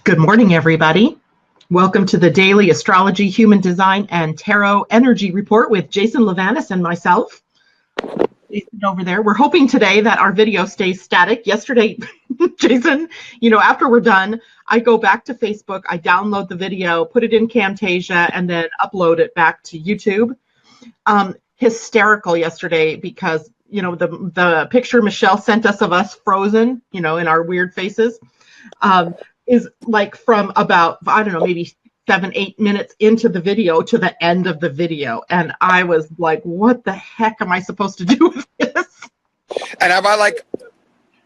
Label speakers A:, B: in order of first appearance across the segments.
A: Good morning, everybody. Welcome to the daily Astrology, Human Design, and Tarot Energy Report with Jason Livanis and myself. Jason over there. We're hoping today that our video stays static. Yesterday, Jason, after we're done, I go back to Facebook, I download the video, put it in Camtasia, and then upload it back to YouTube. Hysterical yesterday because, the picture Michelle sent us of us frozen, in our weird faces, is like from about, I don't know, maybe 7-8 minutes into the video to the end of the video. And I was like, what the heck am I supposed to do with this?
B: And am I like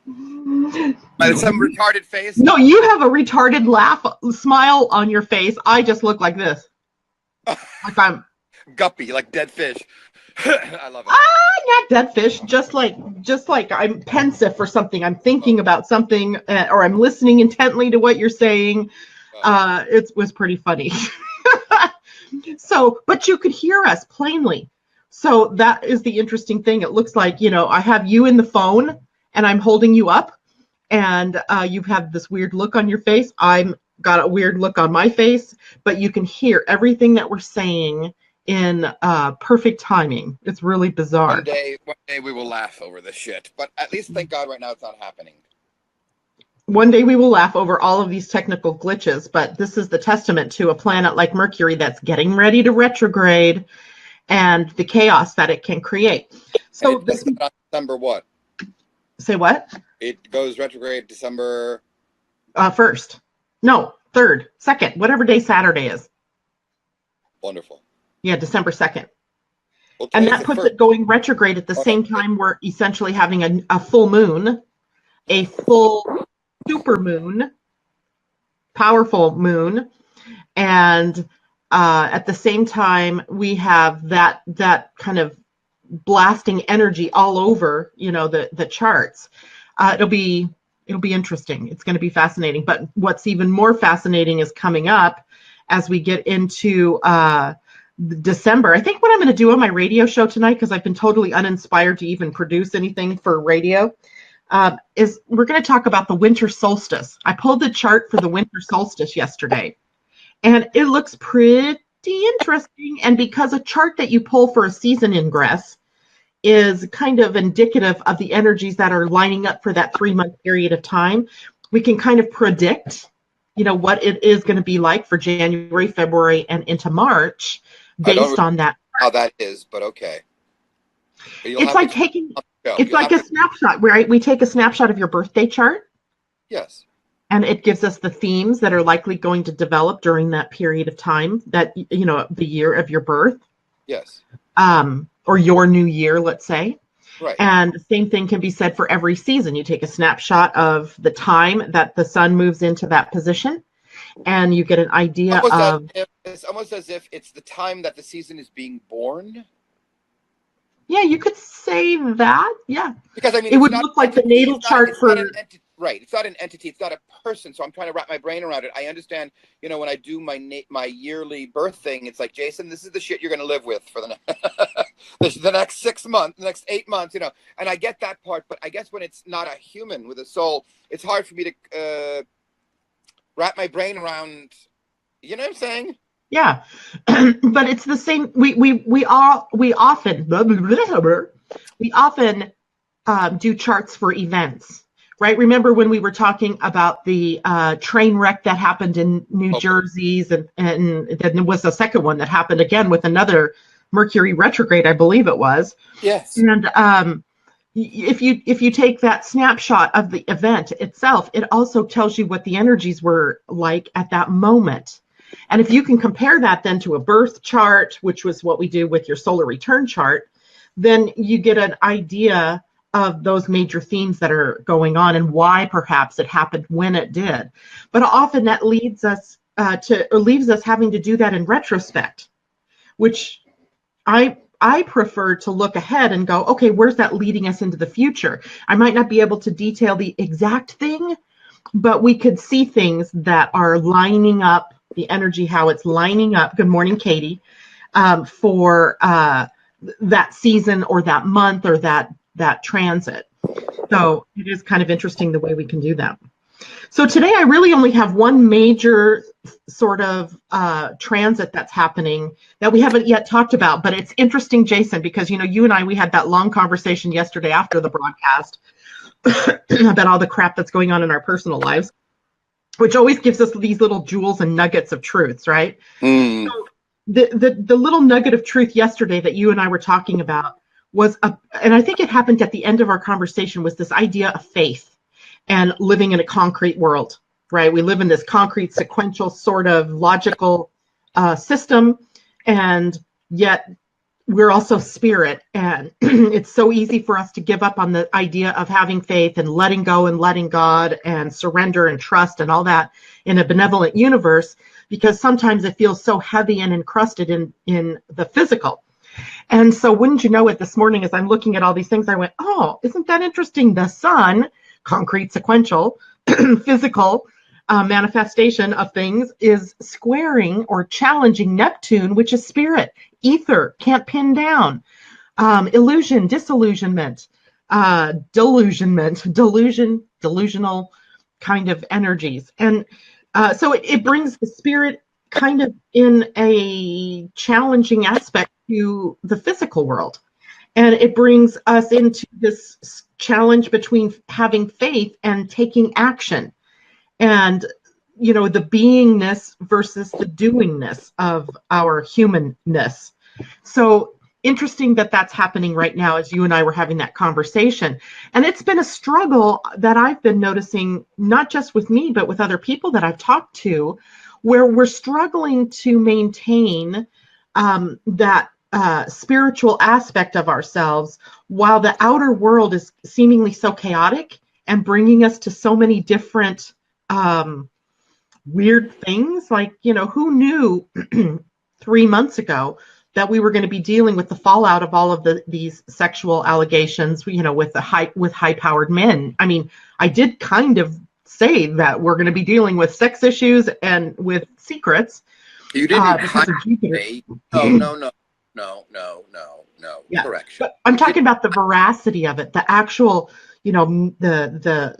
B: some retarded face?
A: No, you have a retarded smile on your face. I just look like this. Like I'm
B: guppy, like dead fish. I love it.
A: Not dead fish, just like I'm pensive for something. I'm thinking about something, or I'm listening intently to what you're saying. It was pretty funny. So, but you could hear us plainly. So that is the interesting thing. It looks like, I have you in the phone and I'm holding you up, and you have this weird look on your face. I'm got a weird look on my face, but you can hear everything that we're saying in perfect timing. It's really bizarre.
B: One day we will laugh over this shit, but at least thank God right now it's not happening.
A: One day we will laugh over all of these technical glitches, but this is the testament to a planet like Mercury that's getting ready to retrograde and the chaos that it can create. So this
B: December what?
A: Say what?
B: It goes retrograde December
A: 1st. No, 3rd, 2nd, whatever day Saturday is.
B: Wonderful.
A: Yeah, December 2nd.
B: Well,
A: and that puts it going retrograde at the same time we're essentially having a full moon, a full super moon, powerful moon. And at the same time, we have that kind of blasting energy all over, the charts. It'll be interesting. It's going to be fascinating. But what's even more fascinating is coming up as we get into December. I think what I'm going to do on my radio show tonight, because I've been totally uninspired to even produce anything for radio, is we're going to talk about the winter solstice. I pulled the chart for the winter solstice yesterday, and it looks pretty interesting. And because a chart that you pull for a season ingress is kind of indicative of the energies that are lining up for that 3-month period of time, we can kind of predict, what it is going to be like for January, February, and into March based on that.
B: How that is, but okay.
A: It's like a snapshot, right? We take a snapshot of your birthday chart.
B: Yes.
A: And it gives us the themes that are likely going to develop during that period of time, that, the year of your birth.
B: Yes.
A: Or your new year, let's say.
B: Right.
A: And the same thing can be said for every season. You take a snapshot of the time that the sun moves into that position, and you get an idea
B: it's almost as if it's the time that the season is being born.
A: Yeah, you could say that. Yeah.
B: Because
A: it would look like the natal chart for.
B: Right. It's not an entity. It's not a person. So I'm trying to wrap my brain around it. I understand, when I do my yearly birth thing, it's like, Jason, this is the shit you're going to live with for the next 6 months, the next 8 months, and I get that part. But I guess when it's not a human with a soul, it's hard for me to wrap my brain around. You know what I'm saying?
A: Yeah. But it's the same. We often do charts for events. Right. Remember when we were talking about the train wreck that happened in New Jersey, and then there was a second one that happened again with another Mercury retrograde, I believe it was.
B: Yes.
A: And if you take that snapshot of the event itself, it also tells you what the energies were like at that moment. And if you can compare that then to a birth chart, which was what we do with your solar return chart, then you get an idea of those major themes that are going on and why perhaps it happened when it did. But often that leaves us having to do that in retrospect, which I prefer to look ahead and go, okay, where's that leading us into the future? I might not be able to detail the exact thing, but we could see things that are lining up, the energy, how it's lining up. Good morning, Katie, for that season or that month or that transit. So it is kind of interesting the way we can do that. So today I really only have one major sort of transit that's happening that we haven't yet talked about, but it's interesting, Jason, because you and I, we had that long conversation yesterday after the broadcast about all the crap that's going on in our personal lives, which always gives us these little jewels and nuggets of truths, right?
B: Mm.
A: So the little nugget of truth yesterday that you and I were talking about was, and I think it happened at the end of our conversation, was this idea of faith and living in a concrete world, right? We live in this concrete, sequential, sort of logical system, and yet we're also spirit. And it's so easy for us to give up on the idea of having faith and letting go and letting God and surrender and trust and all that in a benevolent universe, because sometimes it feels so heavy and encrusted in the physical. And so wouldn't you know it, this morning as I'm looking at all these things, I went, oh, isn't that interesting? The sun, concrete, sequential, physical manifestation of things, is squaring or challenging Neptune, which is spirit, ether, can't pin down, illusion, disillusionment, delusional kind of energies. And so it brings the spirit kind of in a challenging aspect to the physical world. And it brings us into this challenge between having faith and taking action, and the beingness versus the doingness of our humanness. So interesting that that's happening right now as you and I were having that conversation. And it's been a struggle that I've been noticing, not just with me, but with other people that I've talked to, where we're struggling to maintain that spiritual aspect of ourselves, while the outer world is seemingly so chaotic and bringing us to so many different weird things. Like, who knew 3 months ago that we were going to be dealing with the fallout of all of these sexual allegations, with high-powered men. I mean, I did kind of say that we're going to be dealing with sex issues and with secrets.
B: You didn't
A: because of Jupiter.
B: No.
A: Yeah.
B: Correction.
A: But I'm talking about the veracity of it, the actual, the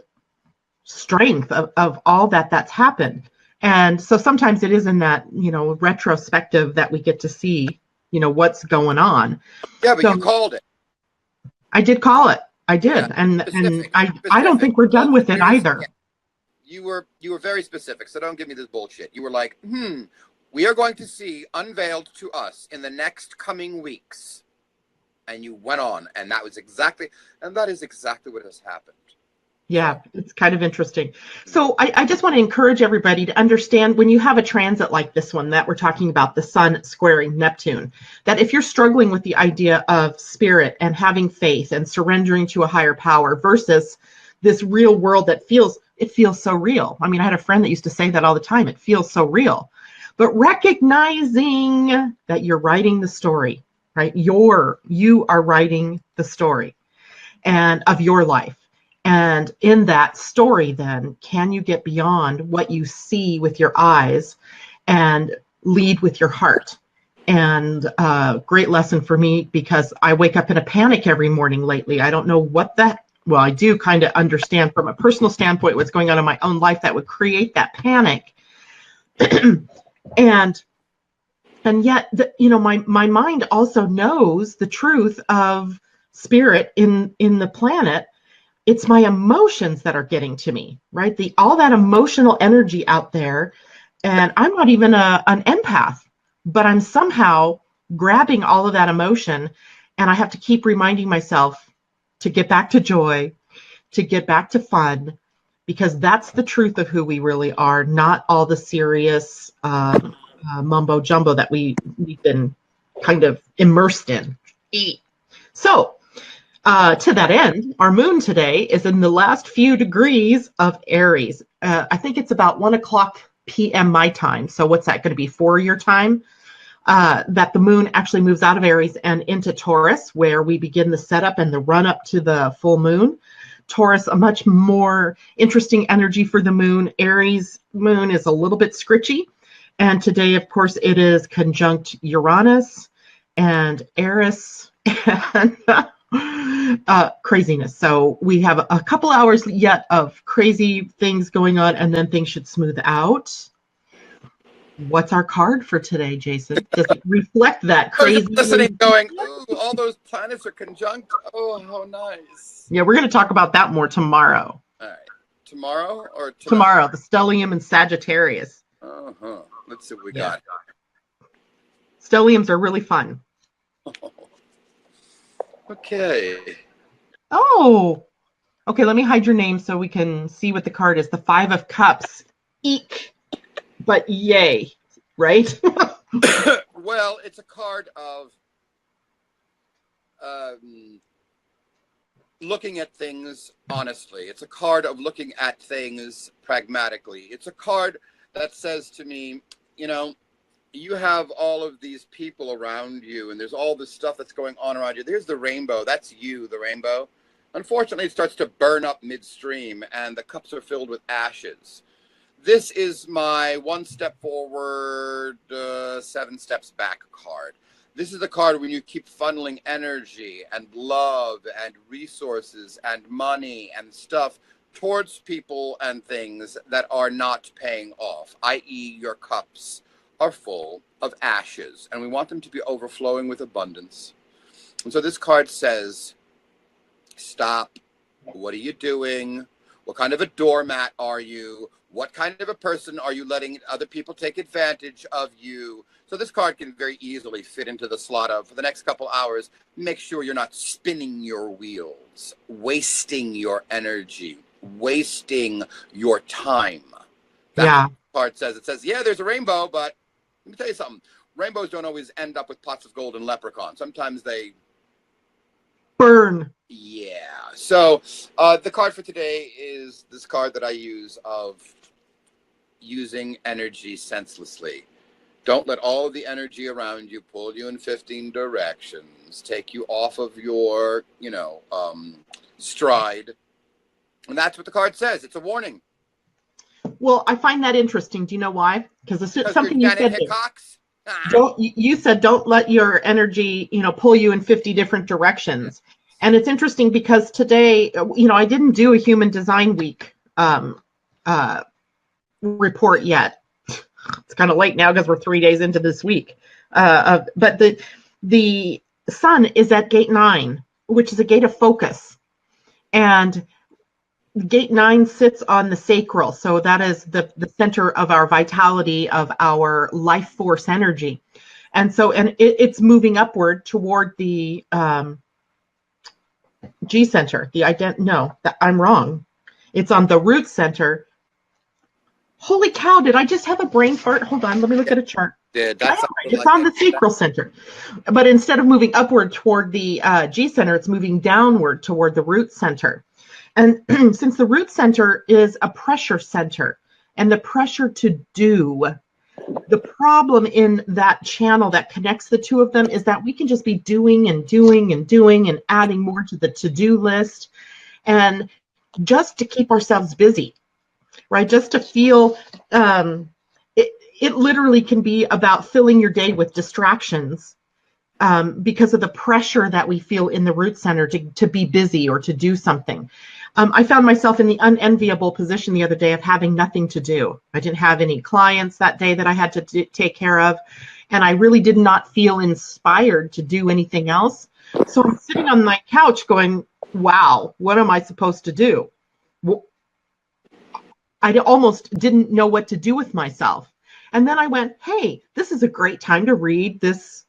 A: strength of all that's happened. And so sometimes it is in that, retrospective that we get to see, what's going on.
B: Yeah, but you called it.
A: I did call it. I did.
B: Yeah,
A: and
B: specific.
A: I don't think we're done with it either.
B: You were very specific, so don't give me this bullshit. You were like, we are going to see unveiled to us in the next coming weeks. And you went on, and that is exactly what has happened.
A: Yeah, it's kind of interesting. So I just want to encourage everybody to understand, when you have a transit like this one that we're talking about, the sun squaring Neptune, that if you're struggling with the idea of spirit and having faith and surrendering to a higher power versus this real world that feels so real. I mean, I had a friend that used to say that all the time. It feels so real. But recognizing that you're writing the story, right? You are writing the story and of your life. And in that story, then, can you get beyond what you see with your eyes and lead with your heart? And great lesson for me, because I wake up in a panic every morning lately. I don't know what that, well, I do kind of understand from a personal standpoint what's going on in my own life that would create that panic. and yet, my mind also knows the truth of spirit in the planet. It's my emotions that are getting to me, right? All that emotional energy out there. And I'm not even an empath, but I'm somehow grabbing all of that emotion. And I have to keep reminding myself to get back to joy, to get back to fun, because that's the truth of who we really are, not all the serious mumbo jumbo that we've been kind of immersed in. So, to that end, our moon today is in the last few degrees of Aries. I think it's about 1:00 p.m. my time. So what's that going to be, 4 your time? That the moon actually moves out of Aries and into Taurus, where we begin the setup and the run up to the full moon. Taurus, a much more interesting energy for the moon. Aries moon is a little bit scritchy. And today, of course, it is conjunct Uranus and Eris. And Craziness. So we have a couple hours yet of crazy things going on, and then things should smooth out. What's our card for today, Jason? Does it reflect that
B: I was
A: crazy?
B: just listening, going, ooh, all those planets are conjunct. Oh, how nice.
A: Yeah, we're going to talk about that more tomorrow.
B: All right. Tomorrow or tonight?
A: Tomorrow, the stellium and Sagittarius.
B: Uh-huh. Let's see what we got.
A: Stelliums are really fun.
B: Okay.
A: Oh, okay. Let me hide your name so we can see what the card is. The 5 of Cups. Eek. But yay, right?
B: Well, it's a card of looking at things honestly. It's a card of looking at things pragmatically. It's a card that says to me, you know, you have all of these people around you, and there's all this stuff that's going on around you. There's the rainbow. That's you, the rainbow. Unfortunately, it starts to burn up midstream, and the cups are filled with ashes. This is my 1 step forward, 7 steps back card. This is the card when you keep funneling energy and love and resources and money and stuff towards people and things that are not paying off, i.e. your cups are full of ashes, and we want them to be overflowing with abundance. And so this card says, stop. What are you doing? What kind of a doormat are you? What kind of a person are you letting other people take advantage of you? So this card can very easily fit into the slot of, for the next couple hours, make sure you're not spinning your wheels, wasting your energy, wasting your time. That's what the card says. It says, yeah, there's a rainbow, but let me tell you something. Rainbows don't always end up with pots of gold and leprechauns. Sometimes they
A: burn.
B: Yeah. So the card for today is this card that I use of using energy senselessly. Don't let all of the energy around you pull you in 15 directions, take you off of your, stride. And that's what the card says. It's a warning.
A: Well, I find that interesting. Do you know why? Because it's something you said.
B: Hickox?
A: You said don't let your energy, pull you in 50 different directions. And it's interesting because today, I didn't do a Human Design Week report yet. It's kind of late now because we're 3 days into this week. But the sun is at gate 9, which is a gate of focus. And gate 9 sits on the sacral. So that is the center of our vitality, of our life force energy. And so, it's moving upward toward the G center. I'm wrong. It's on the root center. Holy cow, did I just have a brain fart? Hold on, let me look at a chart. It's on the sacral center. But instead of moving upward toward the G center, it's moving downward toward the root center. And since the root center is a pressure center, and the pressure to do, the problem in that channel that connects the two of them is that we can just be doing and doing and doing and adding more to the to-do list, and just to keep ourselves busy, right? Just to feel, it literally can be about filling your day with distractions because of the pressure that we feel in the root center to be busy or to do something. I found myself in the unenviable position the other day of having nothing to do. I didn't have any clients that day that I had to take care of, and I really did not feel inspired to do anything else. So I'm sitting on my couch going, wow, what am I supposed to do? I almost didn't know what to do with myself. And then I went, hey, this is a great time to read this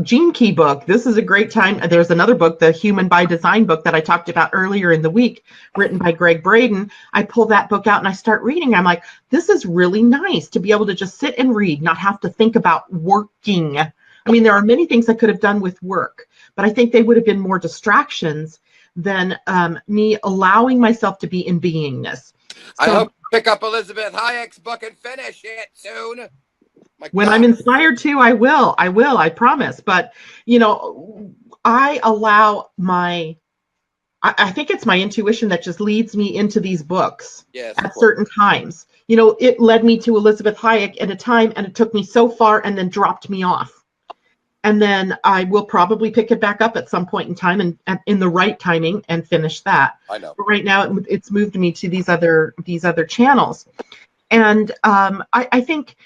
A: Gene Key book. This is a great time. There's another book, the Human by Design book that I talked about earlier in the week, written by Greg Braden. I pull that book out and I start reading. I'm like, this is really nice to be able to just sit and read, not have to think about working. I mean, there are many things I could have done with work, but I think they would have been more distractions than me allowing myself to be in beingness.
B: I hope you pick up Elizabeth Hayek's book and finish it soon.
A: When I'm inspired to, I will, I promise. But, I allow I think it's my intuition that just leads me into these books at certain times. It led me to Elizabeth Hayek at a time, and it took me so far and then dropped me off. And then I will probably pick it back up at some point in time and in the right timing and finish that.
B: I know.
A: But right now it's moved me to these other channels. And I think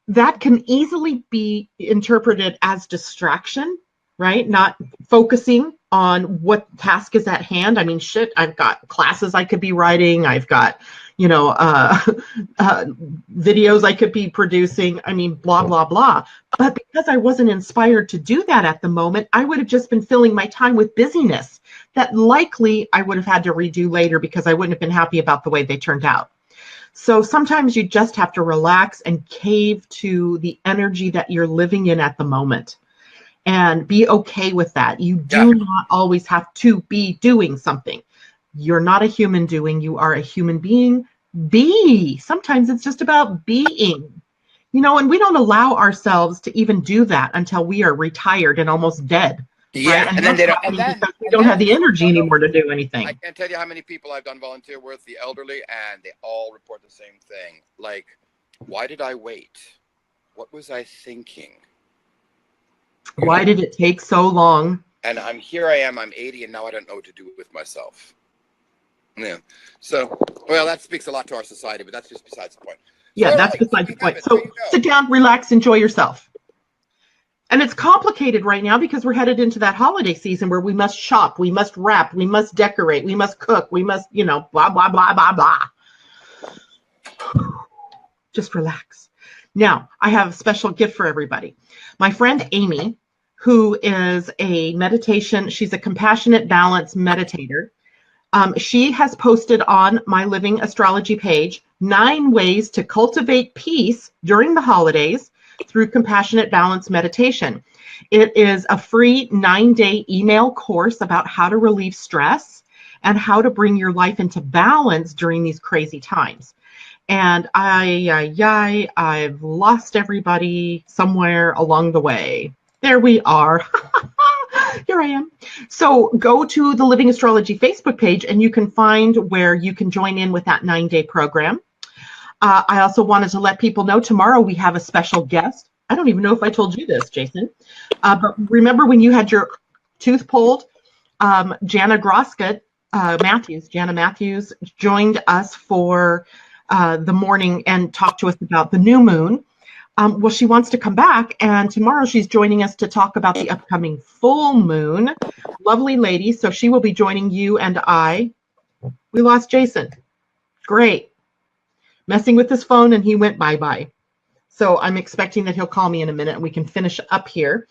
A: that can easily be interpreted as distraction, right? Not focusing on what task is at hand. I mean, shit, I've got classes I could be writing. I've got, videos I could be producing. I mean, blah, blah, blah. But because I wasn't inspired to do that at the moment, I would have just been filling my time with busyness that likely I would have had to redo later because I wouldn't have been happy about the way they turned out. So sometimes you just have to relax and cave to the energy that you're living in at the moment and be okay with that. You do not always have to be doing something. You're not a human doing, you are a human being. Be. Sometimes it's just about being, and we don't allow ourselves to even do that until we are retired and almost dead.
B: Yeah,
A: right?
B: and then they don't.
A: Because we don't have the energy anymore to do anything.
B: I can't tell you how many people I've done volunteer with, the elderly, and they all report the same thing. Like, why did I wait? What was I thinking?
A: Why did it take so long?
B: And I'm 80, and now I don't know what to do with myself. Yeah. So, well, that speaks a lot to our society, but that's just besides the point.
A: Yeah,
B: so,
A: that's besides the point. So sit down, relax, enjoy yourself. And it's complicated right now because we're headed into that holiday season where we must shop, we must wrap, we must decorate, we must cook, we must, blah, blah, blah, blah, blah. Just relax. Now, I have a special gift for everybody. My friend Amy, who is she's a compassionate balance meditator. She has posted on my Living Astrology page 9 ways to cultivate peace during the holidays through compassionate balance meditation. It is a free 9-day email course about how to relieve stress and how to bring your life into balance during these crazy times. And I've lost everybody somewhere along the way. There we are. Here I am. So go to the Living Astrology Facebook page and you can find where you can join in with that 9-day program. I also wanted to let people know tomorrow we have a special guest. I don't even know if I told you this, Jason. But remember when you had your tooth pulled, Jana Matthews joined us for the morning and talked to us about the new moon. Well, she wants to come back, and tomorrow she's joining us to talk about the upcoming full moon. Lovely lady. So she will be joining you and I. We lost Jason. Great. Messing with his phone, and he went bye-bye. So I'm expecting that he'll call me in a minute, and we can finish up here.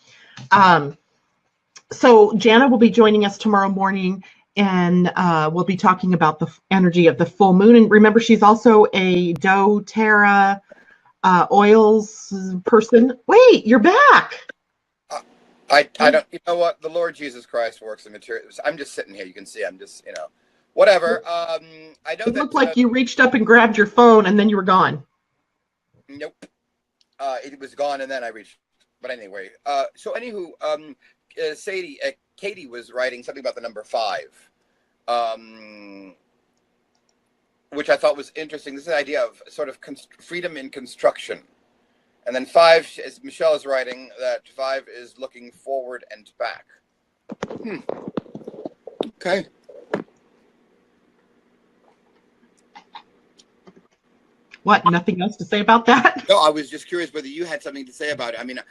A: So Jana will be joining us tomorrow morning, and we'll be talking about the energy of the full moon. And remember, she's also a doTERRA oils person. Wait, you're back.
B: I don't, you know what? The Lord Jesus Christ works in materials. I'm just sitting here. You can see I'm just, whatever. I know
A: it looked like you reached up and grabbed your phone and then you were gone.
B: Nope. It was gone and then I reached. But anyway, so anywho, Katie was writing something about the number 5, which I thought was interesting. This is the idea of sort of freedom in construction. And then 5, as Michelle is writing, that 5 is looking forward and back. Okay.
A: What? Nothing else to say about that?
B: No, I was just curious whether you had something to say about it. I mean,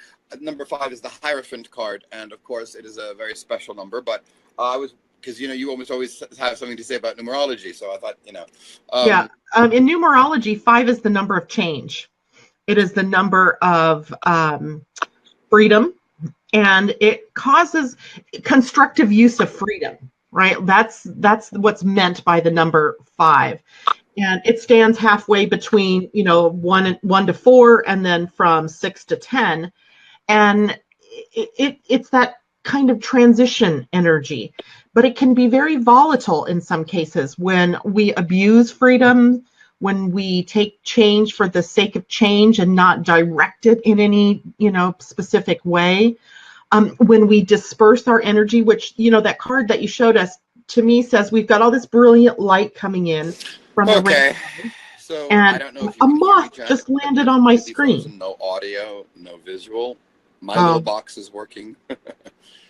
B: number 5 is the Hierophant card, and of course, it is a very special number. But I was because you almost always have something to say about numerology, so I thought
A: yeah. In numerology, 5 is the number of change. It is the number of freedom, and it causes constructive use of freedom. Right? That's what's meant by the number 5. And it stands halfway between, 1 to 4, and then from 6 to 10. And it's that kind of transition energy. But it can be very volatile in some cases when we abuse freedom, when we take change for the sake of change and not direct it in any, specific way. When we disperse our energy, which, that card that you showed us, to me says we've got all this brilliant light coming in.
B: Okay, so
A: and
B: I don't know if
A: a moth just landed on my screen.
B: No audio, no visual. My little box is working.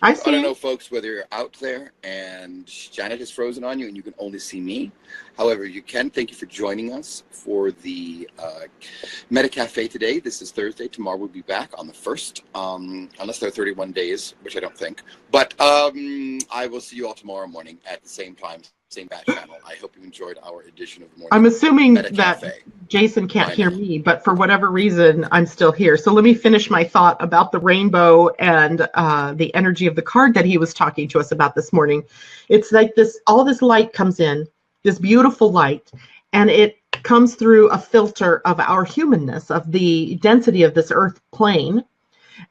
A: I
B: So
A: see.
B: I don't know, folks, whether you're out there and Janet is frozen on you and you can only see me. However, you can. Thank you for joining us for the Meta Cafe today. This is Thursday. Tomorrow we'll be back on the 1st, unless there are 31 days, which I don't think. But I will see you all tomorrow morning at the same time, same bat channel. I hope you enjoyed our edition of the morning.
A: I'm assuming
B: Meta
A: that
B: Cafe.
A: Jason can't hear me, but for whatever reason, I'm still here. So let me finish my thought about the rainbow and the energy of the card that he was talking to us about this morning. It's like this, all this light comes in, this beautiful light, and it comes through a filter of our humanness, of the density of this earth plane,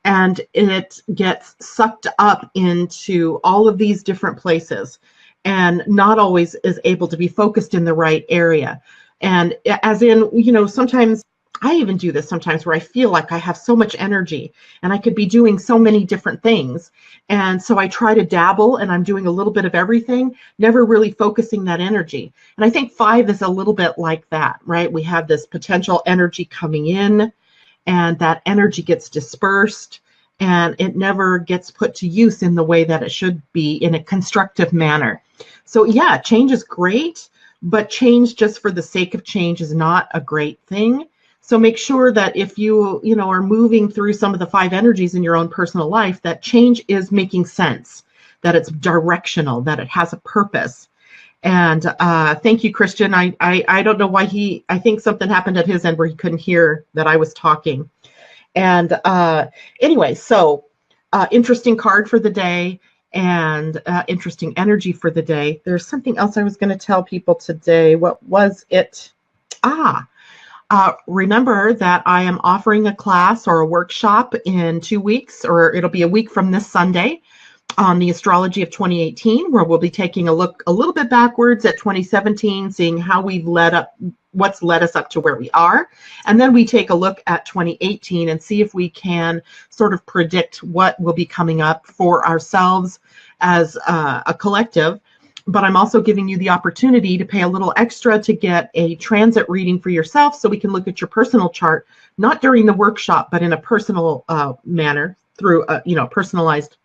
A: and it gets sucked up into all of these different places and not always is able to be focused in the right area. And as in, sometimes I even do this sometimes where I feel like I have so much energy and I could be doing so many different things. And so I try to dabble and I'm doing a little bit of everything, never really focusing that energy. And I think 5 is a little bit like that, right? We have this potential energy coming in and that energy gets dispersed and it never gets put to use in the way that it should be in a constructive manner. So yeah, change is great, but change just for the sake of change is not a great thing. So make sure that if you are moving through some of the 5 energies in your own personal life, that change is making sense, that it's directional, that it has a purpose. And thank you, Christian. I don't know why I think something happened at his end where he couldn't hear that I was talking. And anyway, so interesting card for the day and interesting energy for the day. There's something else I was going to tell people today. What was it? Remember that I am offering a class or a workshop in 2 weeks, or it'll be a week from this Sunday, on the astrology of 2018, where we'll be taking a look a little bit backwards at 2017, seeing how we've what's led us up to where we are. And then we take a look at 2018 and see if we can sort of predict what will be coming up for ourselves as a collective. But I'm also giving you the opportunity to pay a little extra to get a transit reading for yourself so we can look at your personal chart, not during the workshop, but in a personal manner through a personalized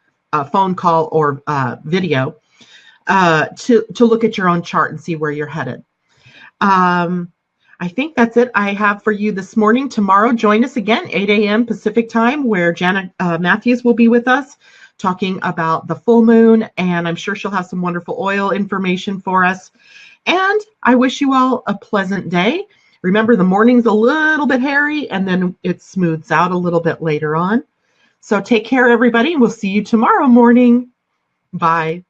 A: phone call or video to look at your own chart and see where you're headed. I think that's it I have for you this morning. Tomorrow, join us again, 8 a.m. Pacific time, where Janet Matthews will be with us talking about the full moon, and I'm sure she'll have some wonderful oil information for us. And I wish you all a pleasant day. Remember, the morning's a little bit hairy, and then it smooths out a little bit later on. So take care, everybody, and we'll see you tomorrow morning. Bye.